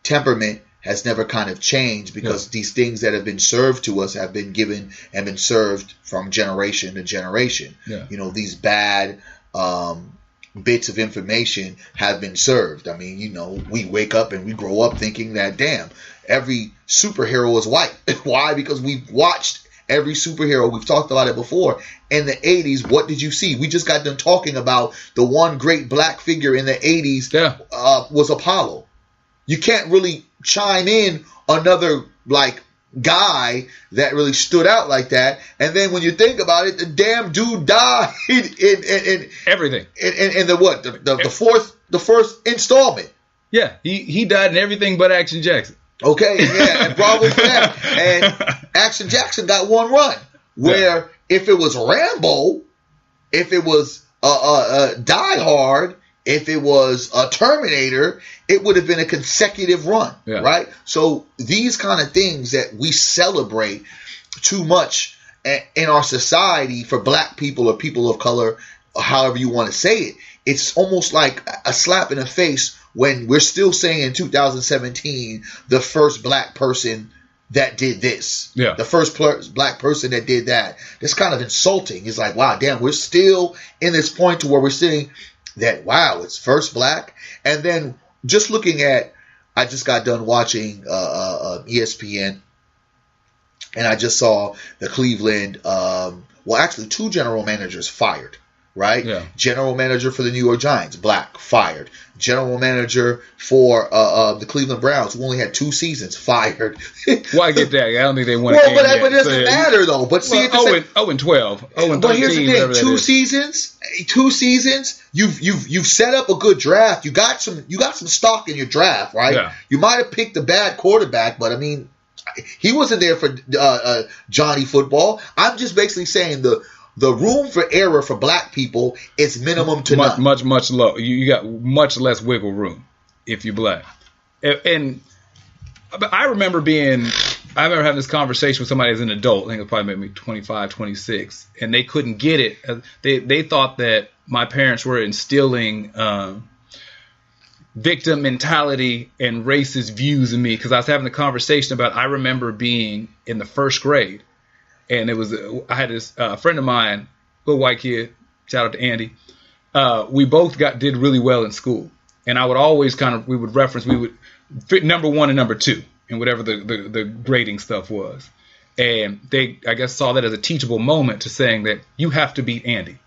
temperament has never kind of changed, because these things that have been served to us have been given and been served from generation to generation. Yeah. You know, these bad bits of information have been served. I mean, you know, we wake up and we grow up thinking that, damn, every superhero is white. Why? Because we've watched every superhero. We've talked about it before. In the 80s, what did you see? We just got done talking about the one great black figure in the 80s was Apollo. You can't really chime in another, like, guy that really stood out like that. And then when you think about it, the damn dude died in everything. In the first installment. Yeah, he died in everything but Action Jackson. Okay, yeah, and bravo for that. And Action Jackson got one run. Where if it was Rambo, if it was Die Hard, if it was a Terminator, it would have been a consecutive run, right? So these kind of things that we celebrate too much in our society for black people or people of color, or however you want to say it, it's almost like a slap in the face when we're still saying in 2017, the first black person that did this. Yeah. The first black person that did that. That's kind of insulting. It's like, wow, damn, we're still in this point to where we're saying that, wow, it's first black. And then just looking at, I just got done watching ESPN, and I just saw the Cleveland, actually two general managers fired, right? Yeah. General manager for the New York Giants, black, fired. General manager for the Cleveland Browns, who only had 2 seasons, fired. Well, I get that. I don't think they won a game yet. But it doesn't matter, though. But see, 0-12, 0-13. But here's the thing: 2 seasons. You've set up a good draft. You got some stock in your draft, right? Yeah. You might have picked a bad quarterback, but I mean, he wasn't there for Johnny Football. I'm just basically saying the room for error for black people is minimum to none. Much low. You got much less wiggle room if you're black. And I remember having this conversation with somebody as an adult. I think it probably maybe 25, 26. And they couldn't get it. They thought that my parents were instilling victim mentality and racist views in me. Because I was having a conversation about, I remember being in the first grade. And I had this friend of mine, little white kid, shout out to Andy. We both did really well in school. And I would always we would fit number 1 and number 2 in whatever the grading stuff was. And they, I guess, saw that as a teachable moment to saying that you have to beat Andy.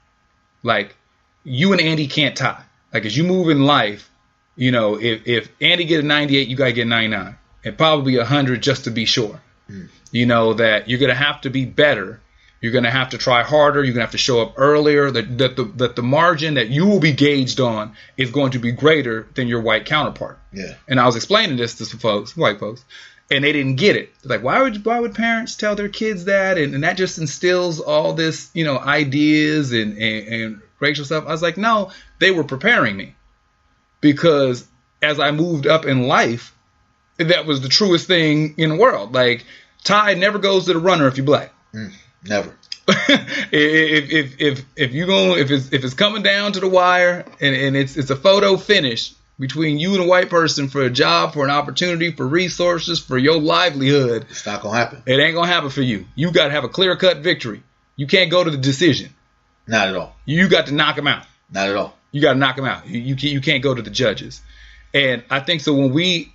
Like, you and Andy can't tie. Like, as you move in life, you know, if Andy get a 98, you got to get a 99. And probably 100 just to be sure. You know, that you're going to have to be better. You're going to have to try harder. You're going to have to show up earlier. That the margin that you will be gauged on is going to be greater than your white counterpart. Yeah. And I was explaining this to some folks, white folks, And they didn't get it. Like, why would parents tell their kids that? And that just instills all this, ideas and racial stuff. I was like, no, they were preparing me. Because as I moved up in life, that was the truest thing in the world. Like, tie never goes to the runner if you're black. Never. if it's coming down to the wire and it's a photo finish between you and a white person for a job, for an opportunity, for resources, for your livelihood, it's not gonna happen. It ain't gonna happen for you. You got to have a clear-cut victory. You can't go to the decision. Not at all. You got to knock them out. Not at all. You got to knock them out. You can't go to the judges. And I think so when we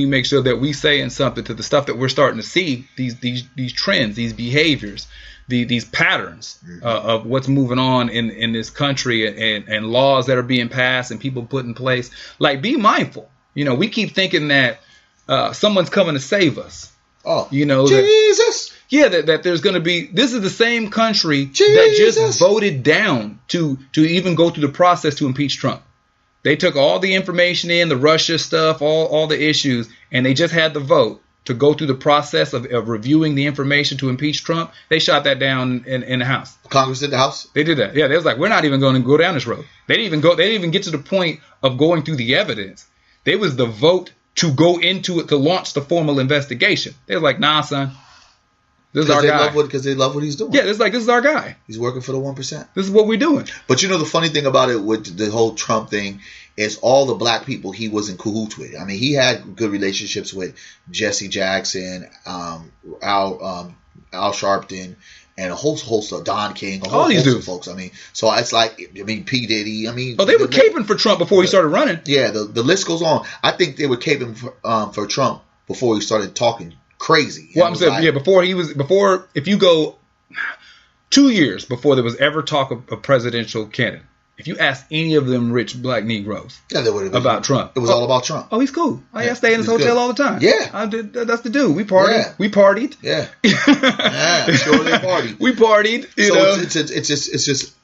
make sure that we saying something to the stuff that we're starting to see, these trends, these behaviors, these patterns of what's moving on in this country and laws that are being passed and people put in place. Like, be mindful. We keep thinking that someone's coming to save us. Oh, Jesus. That there's going to be. This is the same country that just voted down to even go through the process to impeach Trump. They took all the information in, the Russia stuff, all the issues, and they just had the vote to go through the process of reviewing the information to impeach Trump. They shot that down in the House. Congress did the House? They did that. Yeah, they was like, we're not even going to go down this road. They didn't even get to the point of going through the evidence. They was the vote to go into it, to launch the formal investigation. They was like, nah, son. This is our guy. Because they love what he's doing. Yeah, this is our guy. He's working for the 1%. This is what we're doing. But the funny thing about it with the whole Trump thing is all the black people he was in cahoots with. I mean, he had good relationships with Jesse Jackson, Al Sharpton, and a host of Don King, a whole host of folks. I mean, so it's like, P. Diddy. They were caping for Trump before he started running. Yeah, the list goes on. I think they were caping for Trump before he started talking crazy. Well, I'm saying, before if you go 2 years before there was ever talk of a presidential candidate, if you ask any of them rich black Negroes about Trump, it was all about Trump. Oh, he's cool. I stay in his hotel all the time. Yeah, that's the dude. We partied. Yeah. We partied. Yeah, sure they partied. We partied. It's just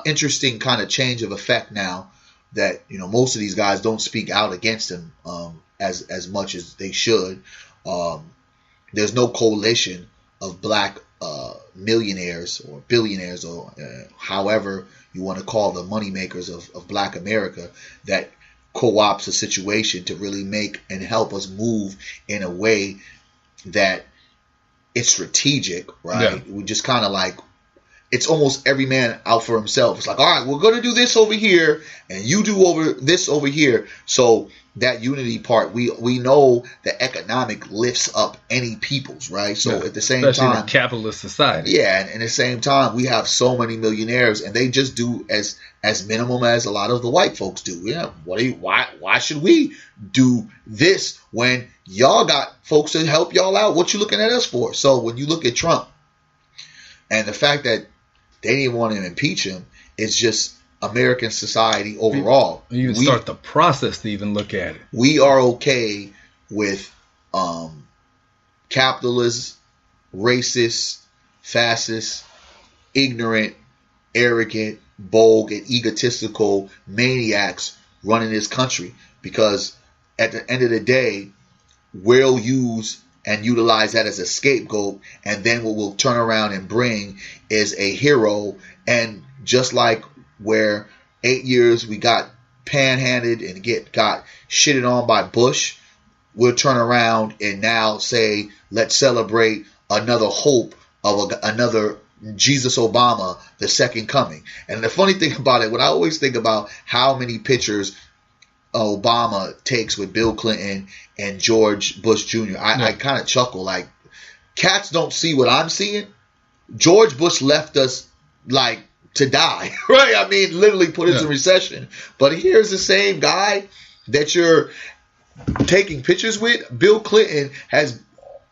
interesting kind of change of effect now that most of these guys don't speak out against him as much as they should. There's no coalition of black millionaires or billionaires or however you want to call the moneymakers of black America that co-opts a situation to really make and help us move in a way that it's strategic, right? Yeah. We just kind of like, it's almost every man out for himself. It's like, all right, we're going to do this over here and you do this over here. So that unity part, we know that economic lifts up any peoples, right? So at the same especially time, in capitalist society. Yeah, and at the same time, we have so many millionaires, and they just do as minimum as a lot of the white folks do. Yeah, why should we do this when y'all got folks to help y'all out? What you looking at us for? So when you look at Trump and the fact that they didn't want to impeach him, it's just American society overall. You even start the process to even look at it. We are okay with capitalist, racist, fascist, ignorant, arrogant, bold, and egotistical maniacs running this country, because at the end of the day, we'll use and utilize that as a scapegoat, and then what we'll turn around and bring is a hero. And just like where 8 years we got panhanded and got shitted on by Bush, we'll turn around and now say, let's celebrate another hope of another Jesus Obama, the second coming. And the funny thing about it, when I always think about how many pictures Obama takes with Bill Clinton and George Bush Jr., I kind of chuckle. Like, cats don't see what I'm seeing. George Bush left us like to die, right? I mean, literally put us in recession. But here's the same guy that you're taking pictures with. Bill Clinton has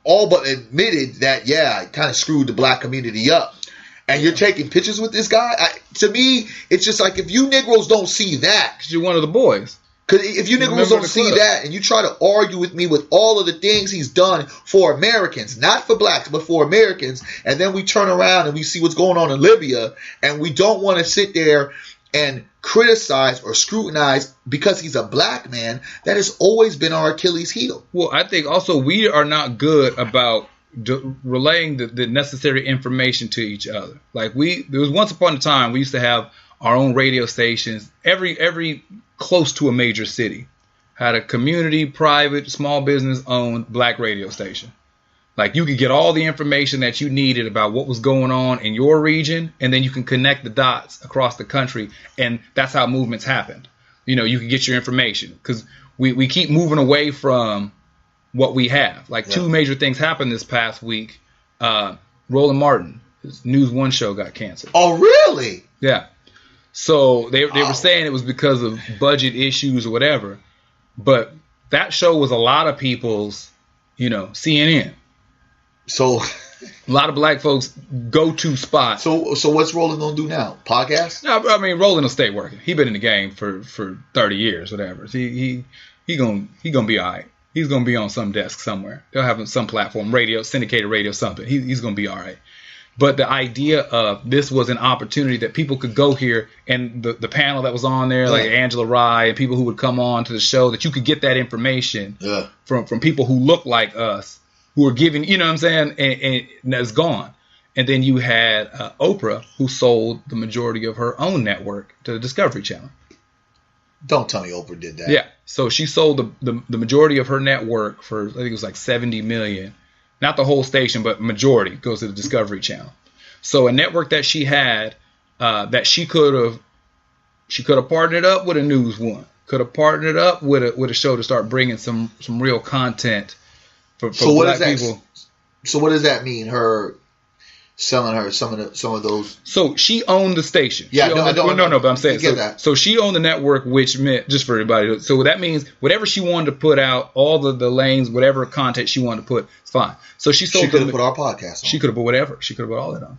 all but admitted that, I kind of screwed the black community up. And you're taking pictures with this guy? To me, it's just like, if you Negroes don't see that. Because you're one of the boys. Because if you Negroes don't see that and you try to argue with me with all of the things he's done for Americans, not for blacks, but for Americans, and then we turn around and we see what's going on in Libya, and we don't want to sit there and criticized or scrutinized because he's a black man. That has always been our Achilles heel. Well, I think also we are not good about relaying the necessary information to each other. Like there was once upon a time we used to have our own radio stations. Every close to a major city had a community, private, small business owned black radio station. Like you could get all the information that you needed about what was going on in your region, and then you can connect the dots across the country, and that's how movements happened. You know, you can get your information because we keep moving away from what we have. Like two major things happened this past week. Roland Martin, his News One show got canceled. Oh, really? Yeah. So they were saying it was because of budget issues or whatever, but that show was a lot of people's, CNN. So a lot of black folks go-to spot. So what's Roland gonna do now? Podcast? No, I mean Roland will stay working. He been in the game for 30 years, whatever. He gonna be all right. He's gonna be on some desk somewhere. They'll have some platform, radio, syndicated radio, something. He's gonna be all right. But the idea of this was an opportunity that people could go here, and the panel that was on there, like Angela Rye and people who would come on to the show, that you could get that information from people who look like us, who are giving, you know what I'm saying, and that's gone. And then you had Oprah, who sold the majority of her own network to the Discovery Channel. Don't tell me Oprah did that. Yeah. So she sold the majority of her network for, I think it was like $70 million. Not the whole station, but majority goes to the Discovery Channel. So a network that she had, that she could have partnered up with a News One, could have partnered up with a show to start bringing some real content for black people. So what does that mean? Her selling her some of those. So she owned the station. Yeah, but I'm saying that. So she owned the network, which meant, just for everybody. So that means whatever she wanted to put out, all the lanes, whatever content she wanted to put, it's fine. So she sold. She could have put our podcast on. She could have put whatever. She could have put all that on.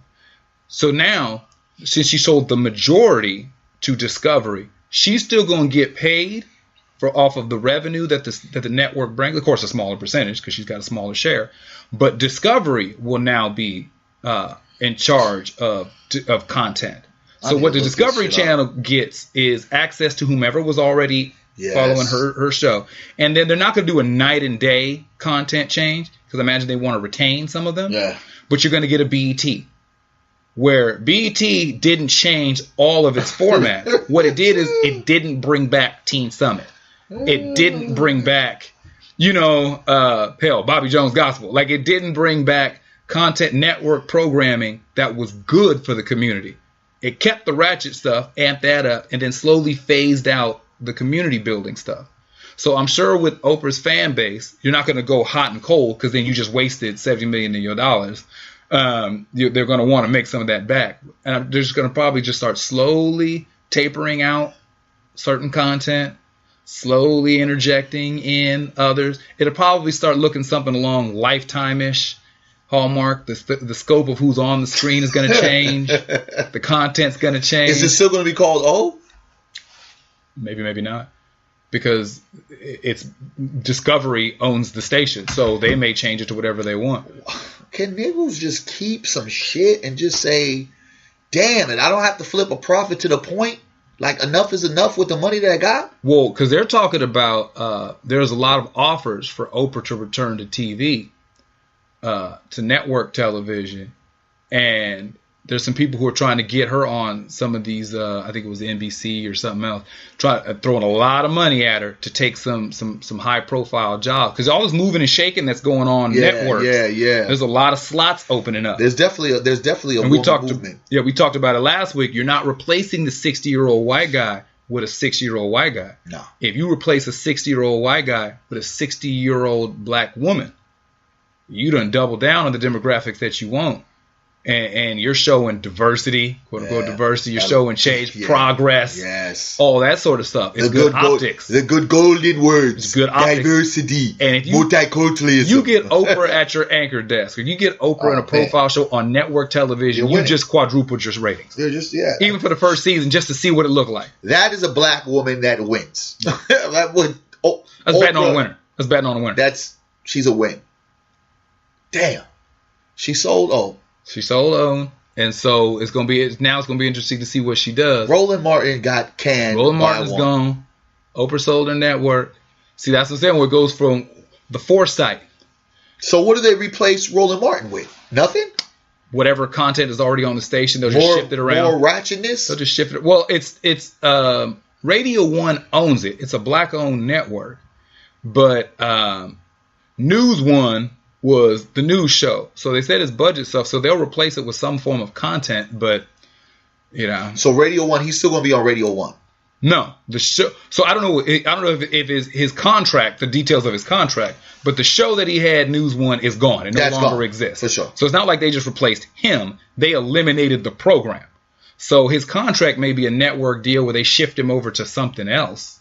So now, since she sold the majority to Discovery, she's still going to get paid off of the revenue that the network brings. Of course, a smaller percentage because she's got a smaller share. But Discovery will now be in charge of content. So what the Discovery Channel gets is access to whomever was already following her show. And then they're not going to do a night and day content change, because I imagine they want to retain some of them. Yeah. But you're going to get a BET, where BET didn't change all of its format. What it did is it didn't bring back Teen Summit. It didn't bring back, Bobby Jones Gospel. Like, it didn't bring back content network programming that was good for the community. It kept the ratchet stuff, amped that up, and then slowly phased out the community building stuff. So I'm sure with Oprah's fan base, you're not going to go hot and cold, because then you just wasted $70 million of your dollars. They're going to want to make some of that back. And they're just going to probably just start slowly tapering out certain content, slowly interjecting in others. It'll probably start looking something along Lifetime-ish, Hallmark. The scope of who's on the screen is going to change. The content's going to change. Is it still going to be called O? Maybe, maybe not. Because it's Discovery owns the station, so they may change it to whatever they want. Can niggas just keep some shit and just say, damn it, I don't have to flip a profit to the point? Like, enough is enough with the money that I got? Well, because they're talking about, there's a lot of offers for Oprah to return to TV, to network television. And there's some people who are trying to get her on some of these, I think it was NBC or something else, throwing a lot of money at her to take some high profile jobs. Because all this moving and shaking that's going on networks. Yeah. There's a lot of slots opening up. There's definitely a movement. We talked about it last week. You're not replacing the 60-year-old white guy with a 60-year-old white guy. No. If you replace a 60-year-old white guy with a 60-year-old black woman, you done double down on the demographics that you want. And you're showing diversity, quote unquote diversity. You're showing change, progress, all that sort of stuff. It's good optics. The good golden words. It's good optics. Diversity. And if multiculturalism. You get Oprah at your anchor desk, or you get Oprah in a profile show on network television, you just quadrupled your ratings. They're just even for the first season, just to see what it looked like. That is a black woman that wins. That's betting on a winner. That's betting on a winner. She's a win. Damn. She sold She sold OWN. And so it's going to be interesting to see what she does. Roland Martin got canned. Roland Martin's gone. Oprah sold her network. See, that's what I'm saying. Where it goes from the foresight. So what do they replace Roland Martin with? Nothing? Whatever content is already on the station, they'll just shift it around. More ratchetness? They'll just shift it. Well, it's Radio One owns it. It's a black-owned network. But News One was the news show. So they said it's budget stuff, so they'll replace it with some form of content, but So Radio One, he's still gonna be on Radio One. No, the show. So I don't know if it's his contract, the details of his contract, but the show that he had, News One, is gone. It no longer exists. For sure. So it's not like they just replaced him. They eliminated the program. So his contract may be a network deal where they shift him over to something else.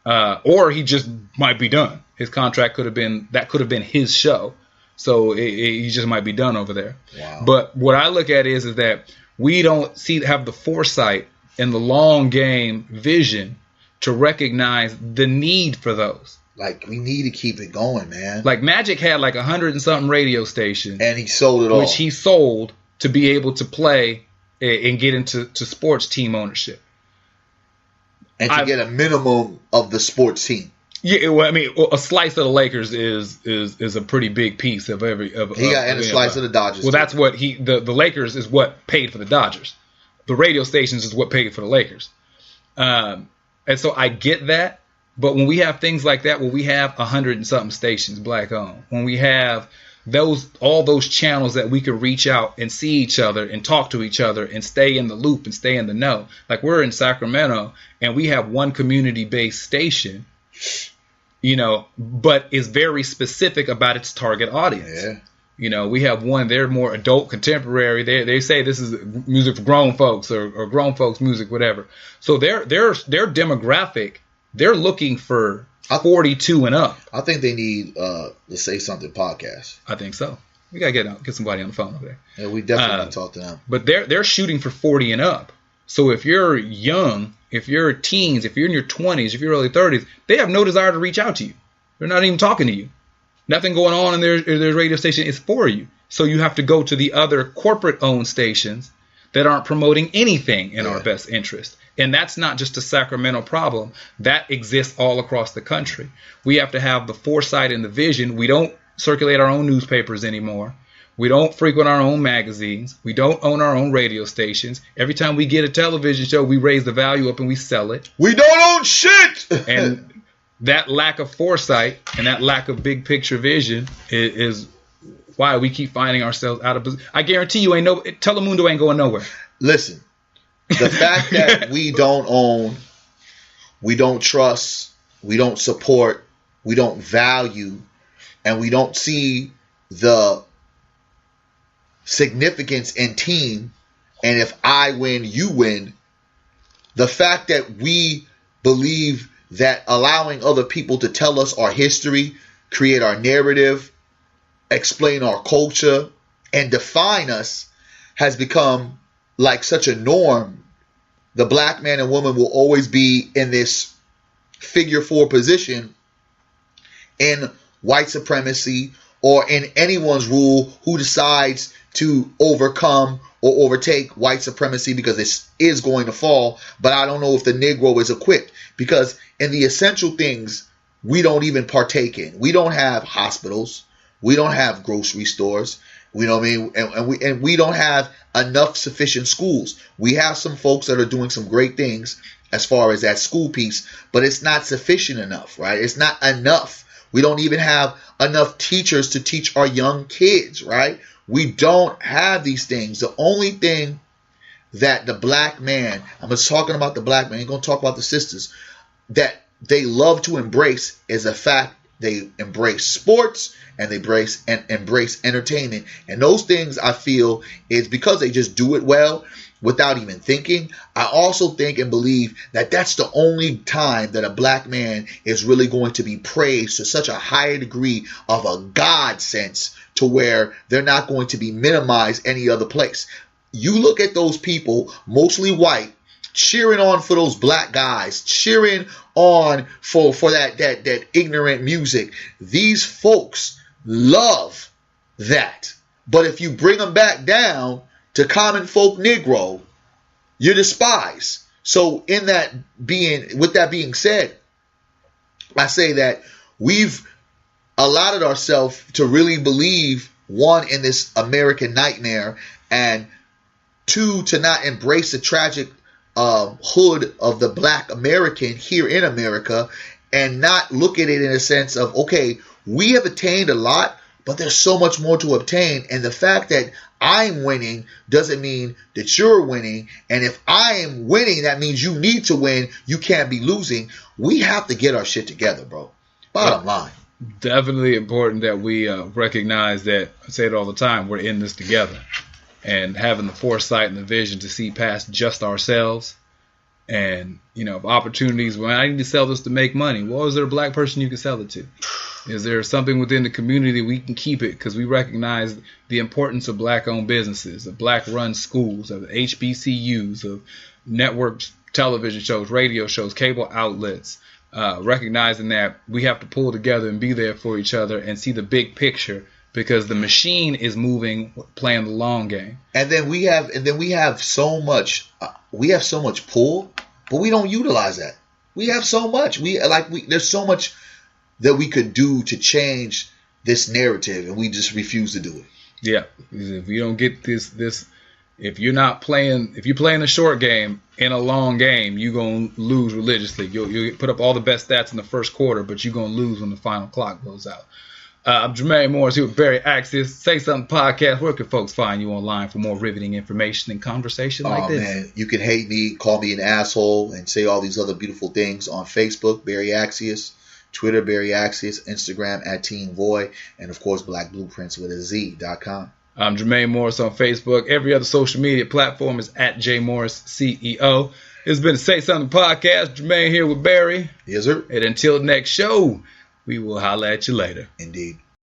Or he just might be done. His contract could have been his show. So he just might be done over there. Wow. But what I look at is that we don't have the foresight and the long game vision to recognize the need for those. Like, we need to keep it going, man. Like, Magic had like 100 and something radio stations. And he sold it all. Which he sold to be able to play and get into sports team ownership. And to get a minimum of the sports team. Yeah, well, I mean, a slice of the Lakers is a pretty big piece of every. A slice of the Dodgers. Well, that's what the Lakers is what paid for the Dodgers. The radio stations is what paid for the Lakers. And so I get that, but when we have things like that, when we have 100 and something stations black owned, when we have all those channels that we can reach out and see each other and talk to each other and stay in the loop and stay in the know. Like, we're in Sacramento and we have one community-based station, but is very specific about its target audience. Yeah. We have one, they're more adult contemporary. They say this is music for grown folks or grown folks music, whatever. So their demographic, they're looking for 42 and up. I think they need the Say Something podcast. I think so. We gotta get somebody on the phone over there. Yeah, we definitely need to talk to them. But they're shooting for 40 and up. So if you're young, if you're teens, if you're in your 20s, if you're early 30s, they have no desire to reach out to you. They're not even talking to you. Nothing going on in their radio station is for you. So you have to go to the other corporate-owned stations that aren't promoting anything in our best interest. And that's not just a Sacramento problem. That exists all across the country. We have to have the foresight and the vision. We don't circulate our own newspapers anymore. We don't frequent our own magazines. We don't own our own radio stations. Every time we get a television show, we raise the value up and we sell it. We don't own shit! And that lack of foresight and that lack of big picture vision is why we keep finding ourselves out of position. I guarantee you Telemundo ain't going nowhere. Listen, the fact that we don't own, we don't trust, we don't support, we don't value, and we don't see the significance in team, and if I win, you win, the fact that we believe that allowing other people to tell us our history, create our narrative, explain our culture, and define us has become like such a norm. The black man and woman will always be in this figure 4 position in white supremacy or in anyone's rule who decides to overcome or overtake white supremacy, because this is going to fall. But I don't know if the Negro is equipped, because in the essential things we don't even partake in. We don't have hospitals. We don't have grocery stores. You know what I mean? And we don't have enough sufficient schools. We have some folks that are doing some great things as far as that school piece, but it's not sufficient enough, right? It's not enough. We don't even have enough teachers to teach our young kids, right? We don't have these things. The only thing that the black man, I'm just talking about the black man, I'm going to talk about the sisters, that they love to embrace is the fact they embrace sports and they embrace entertainment. And those things, I feel, is because they just do it well without even thinking. I also think and believe that that's the only time that a black man is really going to be praised to such a higher degree of a God sense, to where they're not going to be minimized any other place. You look at those people, mostly white, cheering on for those black guys, cheering on for that ignorant music. These folks love that. But if you bring them back down, to common folk Negro, you're despised. So with that being said, I say that we've allotted ourselves to really believe, one, in this American nightmare, and two, to not embrace the tragic hood of the black American here in America, and not look at it in a sense of, okay, we have attained a lot, but there's so much more to obtain. And the fact that I'm winning doesn't mean that you're winning. And if I am winning, that means you need to win. You can't be losing. We have to get our shit together, bro. Bottom line. Definitely important that we recognize that, I say it all the time, we're in this together. And having the foresight and the vision to see past just ourselves. And, opportunities, well, I need to sell this to make money. Well, is there a black person you can sell it to? Is there something within the community we can keep it? Because we recognize the importance of black-owned businesses, of black-run schools, of HBCUs, of networks, television shows, radio shows, cable outlets, recognizing that we have to pull together and be there for each other and see the big picture, because the machine is moving, playing the long game. And then we have so much pull, but we don't utilize that. We have so much. There's so much that we could do to change this narrative, and we just refuse to do it. Yeah, if you don't get this, if you're playing a short game in a long game, you're gonna lose religiously. You'll put up all the best stats in the first quarter, but you're gonna lose when the final clock goes out. I'm Jermaine Morris here with Barry Accius. Say Something Podcast. Where can folks find you online for more riveting information and conversation like this? Man, you can hate me, call me an asshole, and say all these other beautiful things on Facebook, Barry Accius, Twitter, Barry Accius, Instagram @TeenVoy, and of course, Black Blueprints with a Z.com. I'm Jermaine Morris on Facebook. Every other social media platform is @JMorrisCEO. It's been a Say Something Podcast. Jermaine here with Barry. Yes, sir. And until next show, we will holler at you later. Indeed.